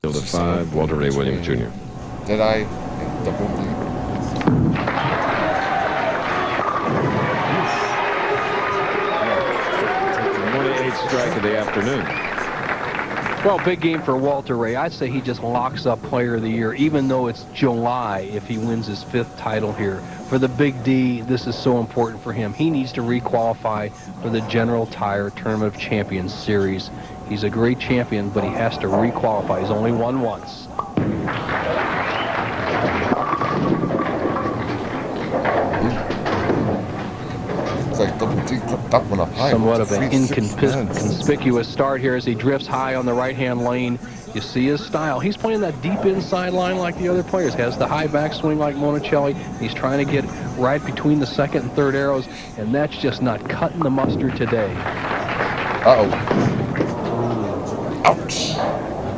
Field of 5, Walter Ray Williams Jr. Did I double D? 28th strike of the afternoon. Well, big game for Walter Ray. I'd say he just locks up Player of the Year, even though it's July, if he wins his 5th title here. For the Big D, this is so important for him. He needs to requalify for the General Tire Tournament of Champions Series. He's a great champion, but he has to requalify. He's only won once. It's like double D clipped that one up high. Somewhat of an inconspicuous start here as he drifts high on the right-hand lane. You see his style. He's playing that deep inside line like the other players. Has the high backswing like Monticelli. He's trying to get right between the 2nd and 3rd arrows, and that's just not cutting the mustard today. Uh-oh. Ouch.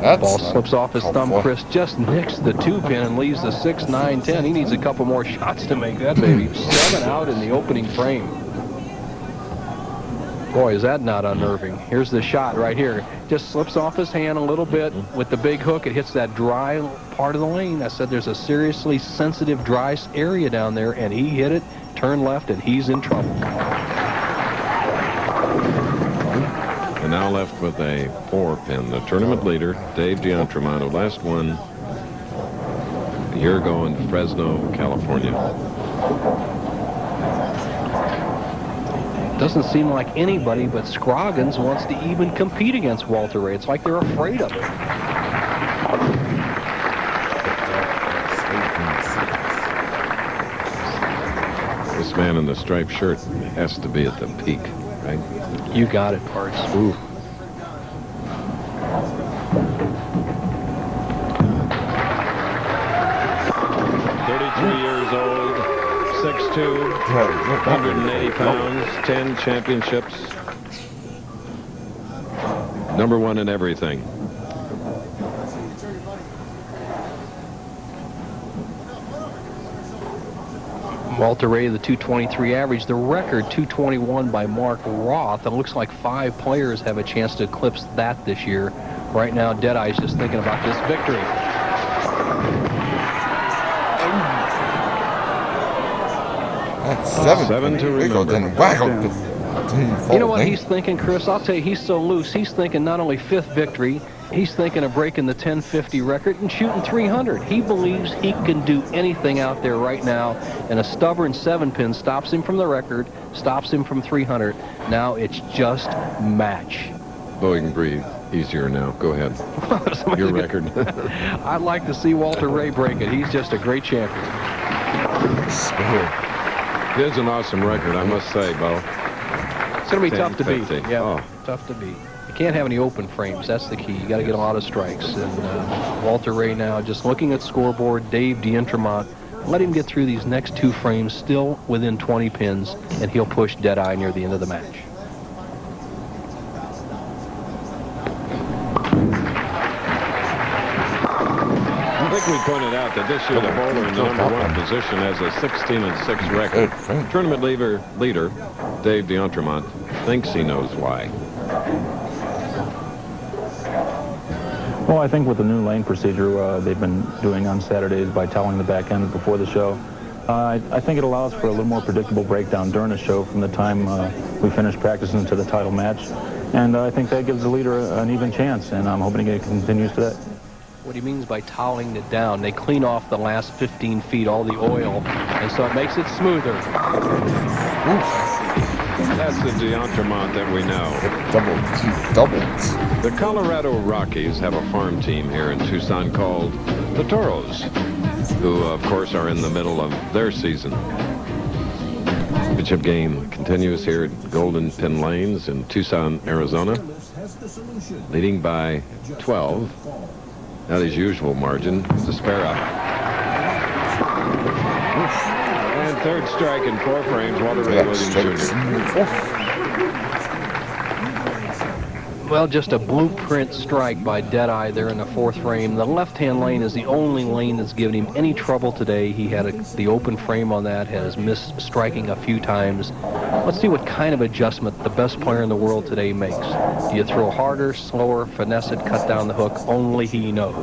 That Ball slips off his thumb. Chris just nicks the 2-pin and leaves the 6, 9, 10. He needs a couple more shots to make that baby 7 out in the opening frame. Boy, is that not unnerving. Here's the shot right here. Just slips off his hand a little bit with the big hook. It hits that dry part of the lane. I said there's a seriously sensitive dry area down there, and he hit it, turned left, and he's in trouble. And now left with a 4-pin. The tournament leader, Dave D'Entremont, who last won a year ago in Fresno, California. Doesn't seem like anybody but Scroggins wants to even compete against Walter Ray. It's like they're afraid of it. This man in the striped shirt has to be at the peak, right? You got it, Parks. Ooh. Years old, 6'2", 180 pounds, 10 championships. #1 in everything. Walter Ray, the 223 average, the record 221 by Mark Roth. It looks like 5 players have a chance to eclipse that this year. Right now, Deadeye's just thinking about this victory. That's 7 to remember. Then wow. You know what he's thinking, Chris? I'll tell you, he's so loose. He's thinking not only 5th victory, he's thinking of breaking the 1050 record and shooting 300. He believes he can do anything out there right now, and a stubborn 7-pin stops him from the record, stops him from 300. Now it's just match. Oh, you can breathe easier now. Go ahead. Your record. I'd like to see Walter Ray break it. He's just a great champion. It is an awesome record, I must say, Bo. It's going to be tough to beat. 10-50. Yeah, Oh. tough to beat. You can't have any open frames. That's the key. You got to get a lot of strikes. And Walter Ray now just looking at scoreboard. Dave D'Entremont. Let him get through these next 2 frames, still within 20 pins, and he'll push Deadeye near the end of the match. I think we pointed out that this year the bowler in the #1 position has a 16-6 record. Tournament leader Dave D'Entremont thinks he knows why. Well, I think with the new lane procedure they've been doing on Saturdays by toweling the back end before the show, I think it allows for a little more predictable breakdown during the show from the time we finish practicing to the title match. And I think that gives the leader an even chance, and I'm hoping it continues today. What he means by toweling it down, they clean off the last 15 feet, all the oil, and so it makes it smoother. That's the D'Entremont that we know. Doubles. The Colorado Rockies have a farm team here in Tucson called the Toros, who, of course, are in the middle of their season. Championship game continues here at Golden Pin Lanes in Tucson, Arizona, leading by 12. Not his usual margin. Zespera. And 3rd strike in 4 frames. Walter Ray Williams Jr. Well, just a blueprint strike by Deadeye there in the fourth frame. The left-hand lane is the only lane that's given him any trouble today. He had the open frame on that, has missed striking a few times. Let's see what kind of adjustment the best player in the world today makes. Do you throw harder, slower, finesse it, cut down the hook? Only he knows.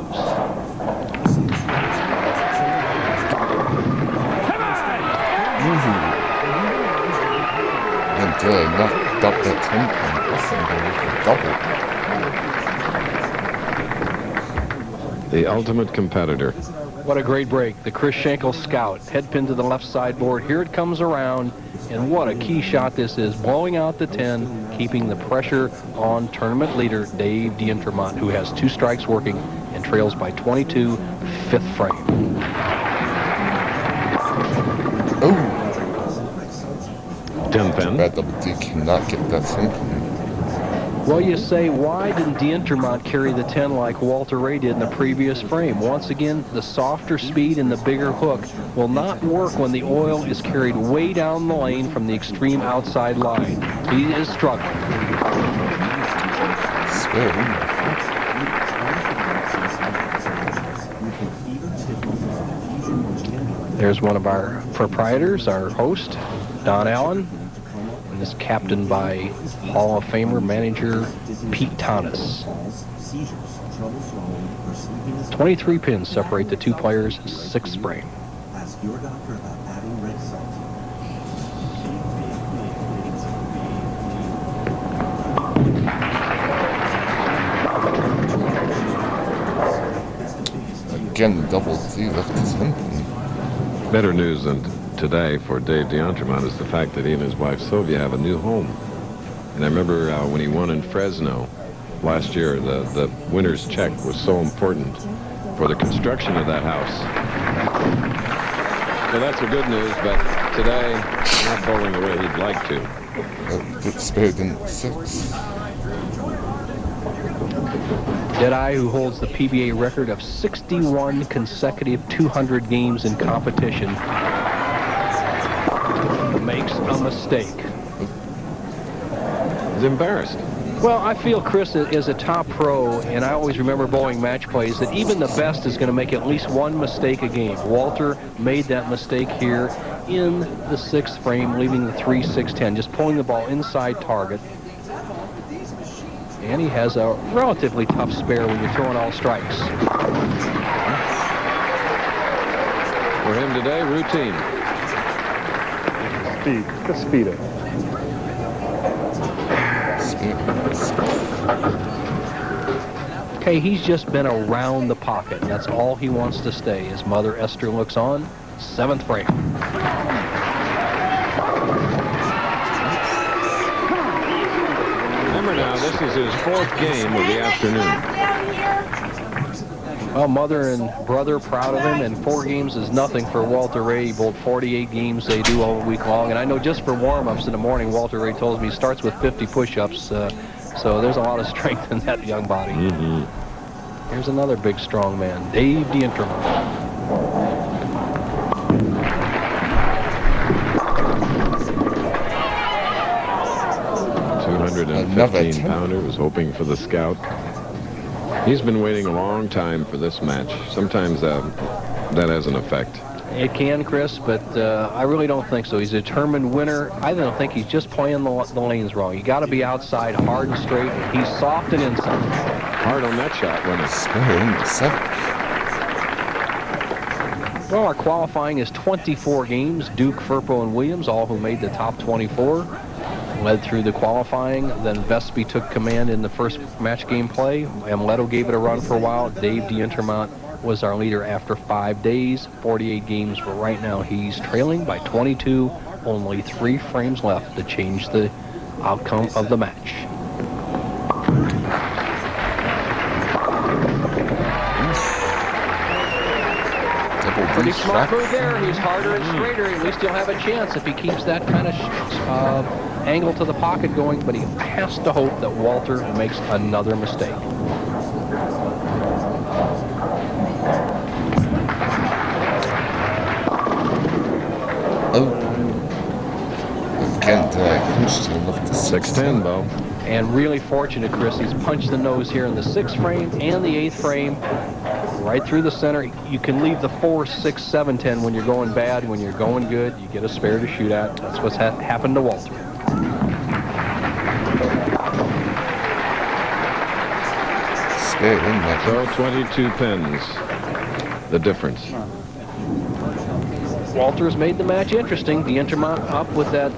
And knocked up that 10 point. The ultimate competitor. What a great break. The Chris Schenkel Scout. Head pin to the left sideboard. Here it comes around. And what a key shot this is. Blowing out the 10, keeping the pressure on tournament leader Dave D'Intermont, who has 2 strikes working and trails by 22, fifth frame. Oh! 10 pin. Bad double D cannot get that simple. Well, you say, why didn't D'Intermont carry the 10 like Walter Ray did in the previous frame? Once again, the softer speed and the bigger hook will not work when the oil is carried way down the lane from the extreme outside line. He is struggling. There's one of our proprietors, our host, Don Allen. And is captained by Hall of Famer manager Pete Thomas. 23 pins separate the 2 players, 6th frame. Ask your doctor about adding red salt. Again, double D left his simple. Better news than today for Dave D'Intermont is the fact that he and his wife Sylvia have a new home. And I remember when he won in Fresno last year, the winner's check was so important for the construction of that house. So that's the good news, but today, not bowling the way he'd like to. It's better than 6. Deadeye, who holds the PBA record of 61 consecutive 200 games in competition, makes a mistake. He's embarrassed. Well, I feel Chris is a top pro, and I always remember bowling match plays that even the best is going to make at least one mistake a game. Walter made that mistake here in the 6th frame, leaving the 3-6-10, just pulling the ball inside target. And he has a relatively tough spare when you're throwing all strikes. For him today, routine. Speed. Just speed it. Okay, he's just been around the pocket. That's all he wants to stay. His mother, Esther, looks on. 7th frame. Remember now, this is his 4th game of the afternoon. Well, mother and brother proud of him, and 4 games is nothing for Walter Ray. He bowled 48 games they do all week long, and I know just for warm-ups in the morning, Walter Ray tells me he starts with 50 push-ups, so there's a lot of strength in that young body. Here's another big, strong man, Dave D'Intermont. Another 15-pounder was hoping for the scout. He's been waiting a long time for this match. Sometimes that has an effect. It can, Chris, but I really don't think so. He's a determined winner. I don't think he's just playing the lanes wrong. You got to be outside hard and straight. He's soft and inside. Hard on that shot, wasn't it? Spare in the 7th. Well, our qualifying is 24 games. Duke, Firpo, and Williams, all who made the top 24. Led through the qualifying. Then Vespi took command in the first match game play. Amleto gave it a run for a while. Dave D'Intermont was our leader after 5 days, 48 games, but right now he's trailing by 22. Only 3 frames left to change the outcome of the match. Pretty smart move there. He's harder and straighter. At least he'll have a chance if he keeps that kind of angle to the pocket going, but he has to hope that Walter makes another mistake. Oh. Again, punched him off the 6-10, Bo. And really fortunate, Chris, he's punched the nose here in the 6th frame and the 8th frame, right through the center. You can leave the 4, 6, 7, 10 when you're going bad. When you're going good, you get a spare to shoot at. That's what's happened to Walter. Spare in that. So 22 pins, the difference. Walters made the match interesting. D'Entremont up with that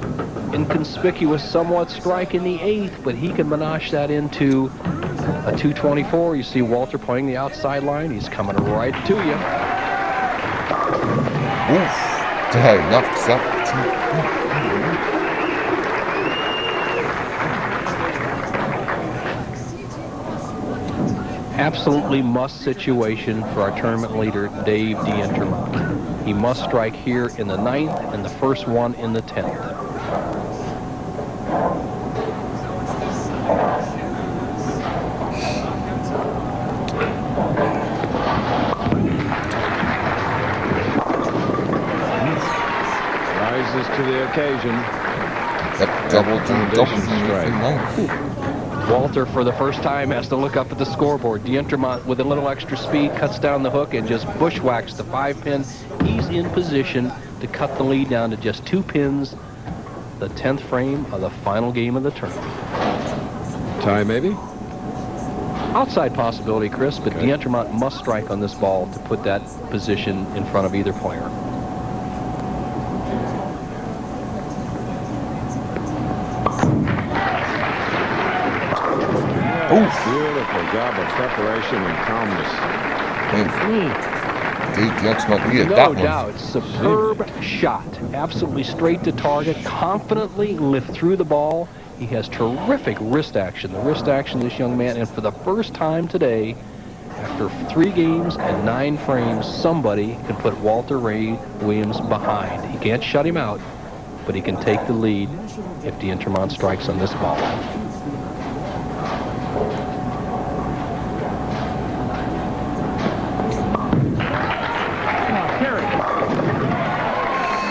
inconspicuous somewhat strike in the 8th, but he can menage that into a 224. You see Walter playing the outside line. He's coming right to you. Oof. Dad knocks up. Absolutely must situation for our tournament leader, Dave D'Entremont. He must strike here in the 9th and the first one in the 10th. Rises to the occasion. Yep, double Foundation strike. Walter, for the first time, has to look up at the scoreboard. D'Entremont, with a little extra speed, cuts down the hook and just bushwhacks the 5-pin. He's in position to cut the lead down to just 2 pins, the 10th frame of the final game of the tournament. Tie, maybe? Outside possibility, Chris, but Okay. D'Entremont must strike on this ball to put that position in front of either player. Beautiful job of preparation and calmness. Dave D'Entremont needed that No one. doubt. Superb shot. Absolutely straight to target. Confidently lift through the ball. He has terrific wrist action. The wrist action, this young man, and for the first time today, after 3 games and 9 frames, somebody can put Walter Ray Williams behind. He can't shut him out, but he can take the lead if D'Entremont strikes on this ball.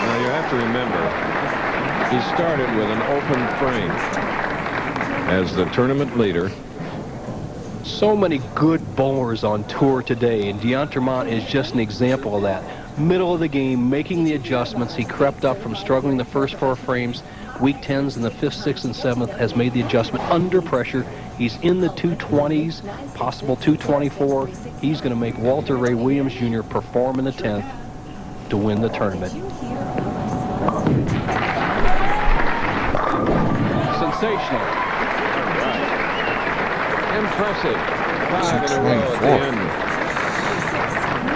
Now you have to remember, he started with an open frame as the tournament leader. So many good bowlers on tour today, and D'Entremont is just an example of that. Middle of the game, making the adjustments. He crept up from struggling the first 4 frames. Weak 10s in the 5th, 6th, and 7th has made the adjustment under pressure. He's in the 220s, possible 224. He's going to make Walter Ray Williams Jr. perform in the 10th to win the tournament. Sensational. Impressive. 5 in a row at the 224. end.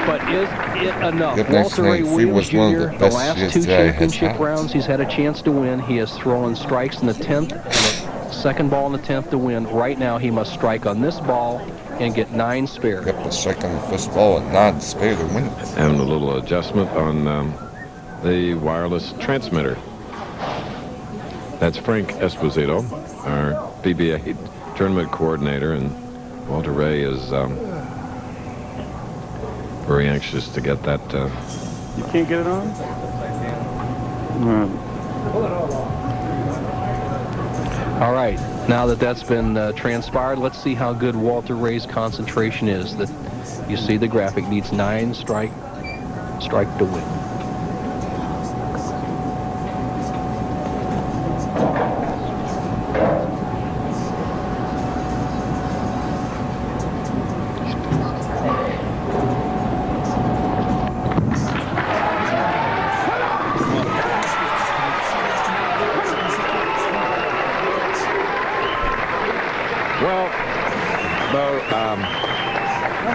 But is it enough? Yep, Walter Ray 1993 Williams was one of Jr., the the best last years 2 that he has championship had. rounds he's had a chance to win. He has thrown strikes in the 10th, second ball in the 10th to win. Right now he must strike on this ball and get 9 spare. Yep, a strike on the first ball and 9 spare to win it. Having a little adjustment on the wireless transmitter. That's Frank Esposito, our PBA tournament coordinator, and Walter Ray is very anxious to get that. You can't get it on? All right, now that that's been transpired, let's see how good Walter Ray's concentration is. That you see the graphic needs 9 strike to win. Well,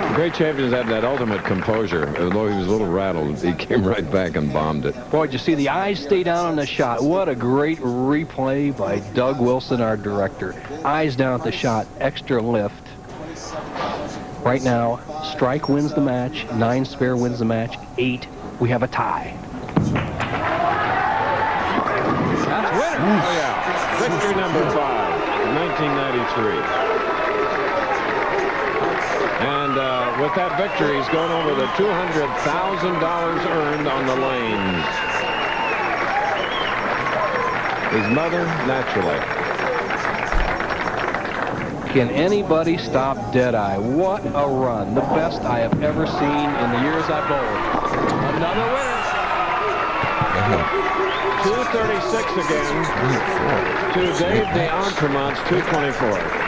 the great champions have that ultimate composure. Although he was a little rattled, he came right back and bombed it. Boy, did you see the eyes stay down on the shot? What a great replay by Doug Wilson, our director. Eyes down at the shot, extra lift. Right now, strike wins the match, 9 spare wins the match, 8. We have a tie. That's winner. Oh, yeah. Victory number 5, 1993. And with that victory, he's going over the $200,000 earned on the lanes. His mother, naturally. Can anybody stop Deadeye? What a run. The best I have ever seen in the years I've bowled. Another winner. 236 again to Dave DeEntremont's 224.